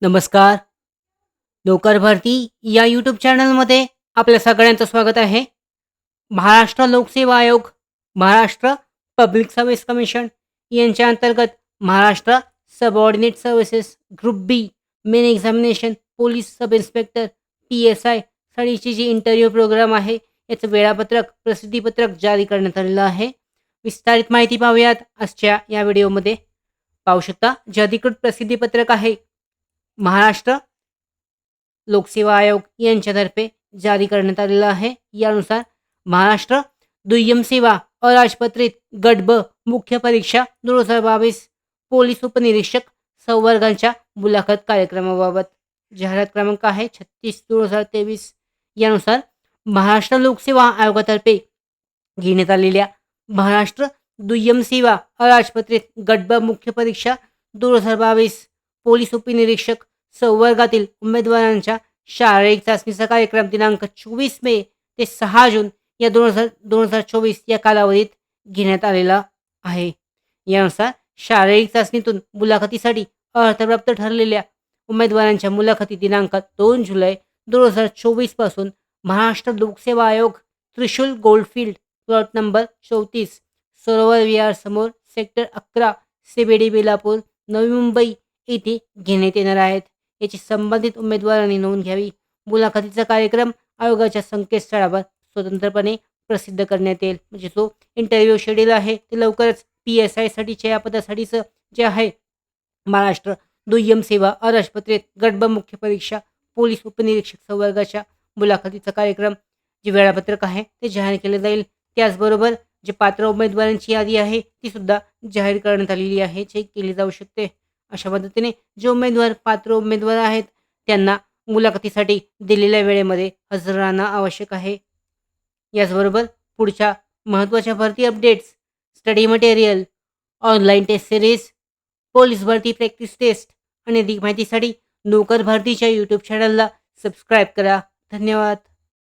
नमस्कार. नोकर भरती या यूट्यूब चॅनलमध्ये आपल्या सगळ्यांचं स्वागत आहे. महाराष्ट्र लोकसेवा आयोग, महाराष्ट्र पब्लिक सर्व्हिस कमिशन यांच्या अंतर्गत Maharashtra subordinate services group B main examination police sub inspector PSI साठीची जी इंटरव्ह्यू प्रोग्राम आहे, याचं वेळापत्रक, प्रसिद्धीपत्रक जारी करण्यात आलेलं आहे. विस्तारित माहिती पाहूयात आजच्या या व्हिडिओमध्ये. पाहू शकता, जे अधिकृत प्रसिद्धीपत्रक आहे, महाराष्ट्र लोकसेवा आयोग यांच्यातर्फे जारी करण्यात आलेलं आहे. यानुसार महाराष्ट्र दुय्यम सेवा अराजपत्रित गट ब मुख्य परीक्षा 2022 पोलीस उपनिरीक्षक संवर्गांच्या मुलाखत कार्यक्रमाबाबत जाहिरात क्रमांक आहे 36/2023. यानुसार महाराष्ट्र लोकसेवा आयोगातर्फे घेण्यात आलेल्या महाराष्ट्र दुय्यम सेवा अराजपत्रित गट ब मुख्य परीक्षा 2022 पोलीस उपनिरीक्षक संवर्गातील उमेदवारांच्या शारीरिक चाचणीचा कार्यक्रम दिनांक 24 मे ते 6 जून या 2024 या कालावधीत घेण्यात आलेला आहे. यानुसार शारीरिक चाचणीतून मुलाखतीसाठी अर्थप्राप्त ठरलेल्या उमेदवारांच्या मुलाखती दिनांक 2 जुलै 2024 पासून महाराष्ट्र लोकसेवा आयोग, त्रिशूल गोल्डफील्ड, प्लॉट नंबर 34, सरोवर विहार समोर, सेक्टर 11, CBD बेलापूर, नवी मुंबई येथे घेण्यात येणार आहेत. याची संबंधित उमेदवारांनी नोंद घ्यावी. मुलाखतीचा कार्यक्रम आयोगाच्या संकेतस्थळावर स्वतंत्रपणे प्रसिद्ध करण्यात येईल. म्हणजे जो इंटरव्ह्यू शेड्यूल आहे ते लवकरच PSI साठीच्या या पदासाठीचं जे आहे महाराष्ट्र दुय्यम सेवा अराजपत्रित गट ब मुख्य परीक्षा पोलीस उपनिरीक्षक संवर्गाच्या मुलाखतीचा कार्यक्रम जे वेळापत्रक आहे ते जाहीर केले जाईल. त्याचबरोबर जे पात्र उमेदवारांची यादी आहे ती सुद्धा जाहीर करण्यात आलेली आहे, चेक केली जाऊ शकते. अशा पद्धतीने जे उमेदवार पात्र उमेदवार आहेत त्यांना मुलाखतीसाठी दिलेल्या वेळेमध्ये हजर राहणं आवश्यक आहे. याचबरोबर पुढच्या महत्त्वाच्या भरती updates, study material, online test series, police भरती प्रॅक्टिस टेस्ट आणि अधिक माहितीसाठी नोकर भरतीच्या यूट्यूब चॅनलला सबस्क्राईब करा. धन्यवाद.